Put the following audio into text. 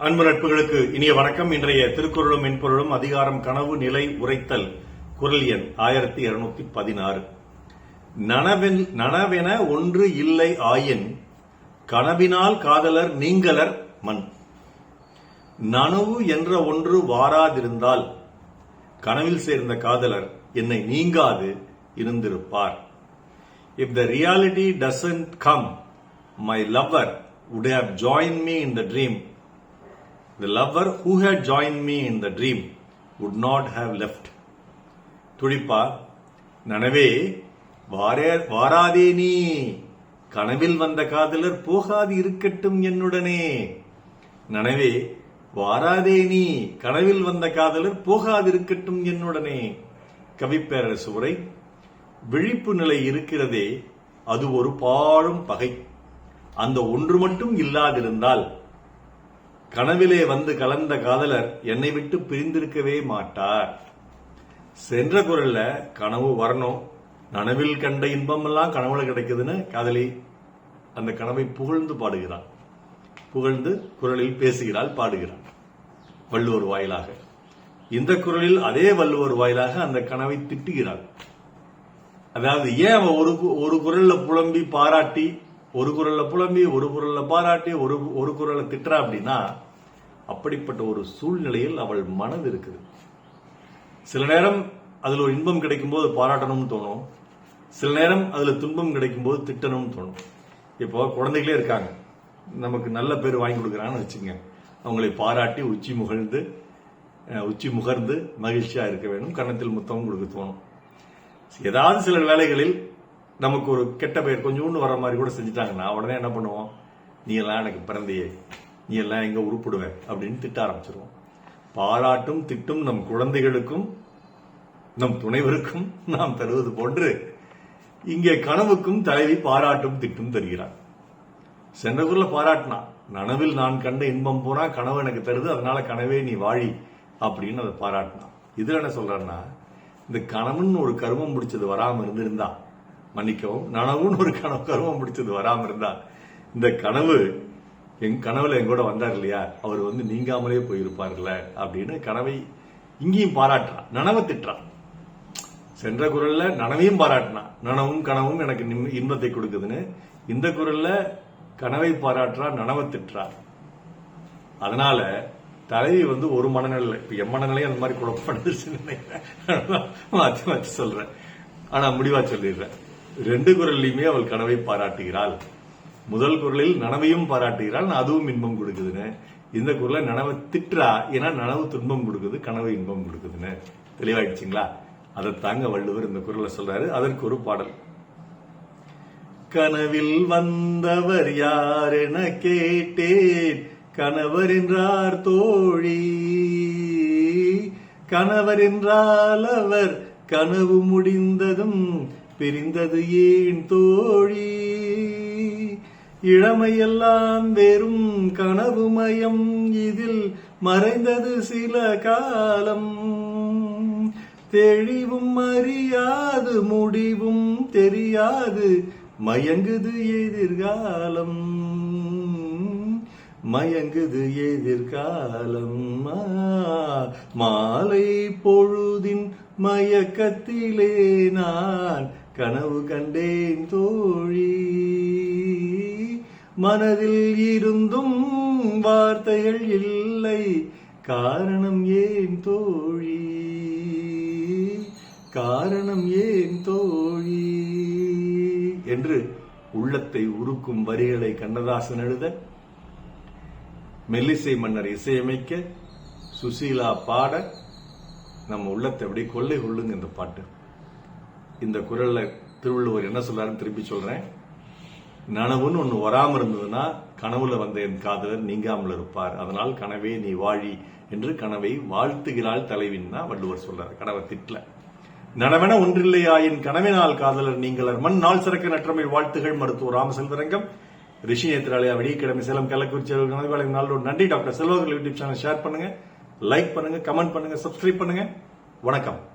அன்பு நட்புகளுக்கு இனிய வணக்கம். இன்றைய திருக்குறளும் மென்பொருளும் அதிகாரம் கனவு நிலை உரைத்தல் குறள் எண் 1216. நனவென ஒன்று இல்லை ஆயின் கனவினால் காதலர் நீங்களர் மண். நனவு என்ற ஒன்று வாராதிருந்தால் கனவில் சேர்ந்த காதலர் என்னை நீங்காது இருந்திருப்பார். If the reality doesn't come, my lover would have joined me in the dream. The lover who had joined me in the dream would not have left. துடிப்பா, நனவே வாராதே நீ, கனவில் வந்த காதலர் போகாது இருக்கட்டும் என்னுடனே. நனவே வாராதே நீ, கனவில் வந்த காதலர் போகாது இருக்கட்டும் என்னுடனே. கவிப்பேரரசு உரை. விழிப்பு நிலை இருக்கிறதே, அது ஒரு பாழும் பகை. அந்த ஒன்று மட்டும் இல்லாதிருந்தால் கனவிலே வந்து கலந்த காதலர் என்னை விட்டு பிரிந்திருக்கவே மாட்டார். சென்ற குரல்ல கனவு வரணும், நனவில் கண்ட இன்பம் எல்லாம் கனவுல கிடைக்குதுன்னு காதலி அந்த கனவை புகழ்ந்து பாடுகிறாள். புகழ்ந்து குரலில் பேசுகிறாள், பாடுகிறாள் வள்ளுவர் வாயிலாக. இந்த குரலில் அதே வள்ளுவர் வாயிலாக அந்த கனவை திட்டுகிறாள். அதாவது ஏன் அவன் ஒரு குரல்ல புலம்பி பாராட்டி, ஒரு குரல்ல புலம்பி, ஒரு குரல்ல பாராட்டி, ஒரு குரல்ல திட்டுறா அப்படின்னா, அப்படிப்பட்ட ஒரு சூழ்நிலையில் அவள் மனது இருக்குது. சில நேரம் அதுல ஒரு இன்பம் கிடைக்கும் போது பாராட்டணும்னு தோணும், சில நேரம் அதுல துன்பம் கிடைக்கும் போது திட்டணும்னு தோணும். இப்போ குழந்தைகளே இருக்காங்க, நமக்கு நல்ல பேர் வாங்கி கொடுக்குறான்னு வச்சுங்க, அவங்களை பாராட்டி உச்சி முகர்ந்து மகிழ்ச்சியா இருக்க வேண்டும், கன்னத்தில் முத்தமும் கொடுக்க தோணும். ஏதாவது சில வேலைகளில் நமக்கு ஒரு கெட்ட பெயர் கொஞ்சோண்டு வர மாதிரி கூட செஞ்சுட்டாங்கன்னா உடனே என்ன பண்ணுவோம், நீ எல்லாம் எனக்கு பிறந்தையே, நீ எல்லாம் எங்க உருப்பிடுவ அப்படின்னு திட்ட ஆரம்பிச்சிருவோம். பாராட்டும் திட்டும் நம் குழந்தைகளுக்கும் நம் துணைவருக்கும் நாம் தருவது போன்று இங்கே கனவுக்கும் தலைவி பாராட்டும் திட்டும் தருகிறார். சென்ற குரல்ல பாராட்டினா, நனவில் நான் கண்ட இன்பம் போனா கனவு எனக்கு தருது, அதனால கனவே நீ வாழி அப்படின்னு அதை பாராட்டினா. இதுல என்ன சொல்றன்னா, இந்த கனவுன்னு ஒரு கருமம் பிடிச்சது வராம இருந்திருந்தா, மன்னிக்கவும், நனவுன்னு ஒரு கருமம் பிடிச்சது வராம இருந்தா, இந்த கனவு கனவுல எங்கூட வந்தார் இல்லையா, அவர் நீங்காமலே போயிருப்பார்ல அப்படின்னு கனவை இங்கேயும் பாராட்டுறான், நனவை திட்டுறான். சென்ற குரல்ல நனவையும் பாராட்டினான், நனவும் கனவும் எனக்கு இன்பத்தை கொடுக்குதுன்னு. இந்த குரல்ல கனவை பாராட்டுறா, நனவை திட்டுறா. அதனால தலைவி ஒரு மனநிலை, இப்ப என் மனநிலையும் அந்த மாதிரி குழப்பப்படுதுன்னு மாத்தி மாத்தி சொல்றேன். ஆனா முடிவா சொல்லிடுறேன், ரெண்டு குரல்லையுமே அவள் கனவை பாராட்டுகிறாள். முதல் குரலில் நனவையும் பாராட்டுகிறாள், அதுவும் இன்பம் கொடுக்குதுன்னு. இந்த குரலை நனவை திட்டுறா, ஏன்னா நனவு துன்பம் கொடுக்குது, கனவு இன்பம் கொடுக்குதுன்னு. தெளிவாயிடுச்சுங்களா? அதை தாங்க வள்ளுவர் இந்த குரலை சொல்றாரு. அதற்கு ஒரு பாடல். கனவில் வந்தவர் யார் என கேட்டேன், கணவர் என்றார் தோழி. கணவர் என்றால் அவர் கனவு முடிந்ததும் பிரிந்தது ஏன் தோழி. இளமையெல்லாம் வெறும் கனவுமயம், இதில் மறைந்தது சில காலம். தெளிவும் அறியாது முடிவும் தெரியாது, மயங்குது எதிர்காலம். மயங்குது எதிர்காலம். மாலை பொழுதின் மயக்கத்திலே நான் கனவு கண்டேன் தோழி. மனதில் இருந்தும் வார்த்தைகள் இல்லை, காரணம் ஏன் தோழி, காரணம் ஏன் தோழி என்று உள்ளத்தை உருக்கும் வரிகளை கண்ணதாசன் எழுத, மெல்லிசை மன்னர் இசையமைக்க, சுசீலா பாட, நம்ம உள்ளத்தை அப்படியே கொள்ளை கொள்ளுங்க இந்த பாட்டு. இந்த குரல்ல திருவள்ளுவர் என்ன சொல்றாருன்னு திருப்பி சொல்றேன். நனவுன்னு ஒண்ணு வராம இருந்ததுன்னா கனவுல வந்த என் காதலர் நீங்காமல் இருப்பார், அதனால் கனவே நீ வாழி என்று கனவை வாழ்த்துகிறாள் தலைவின்னா வள்ளுவர் சொல்றாரு. கனவை திட்டல. நனவென ஒன்றில்லையாயின் கனவினால் காதலர் நீங்களர் மண். நாள் சிறக்க நற்றமிழ் வாழ்த்துகள். மருத்துவர் ராமசெல்வரங்கம், ரிஷி நேத்ராலயா, வெடிக்கிழமை, சேலம், கள்ளக்குறிச்சி. நாளோடு நன்றி. டாக்டர் செல்வர்கள் யூடியூப் சேனல் ஷேர் பண்ணுங்க, லைக் பண்ணுங்க, கமெண்ட் பண்ணுங்க, சப்ஸ்கிரைப் பண்ணுங்க. வணக்கம்.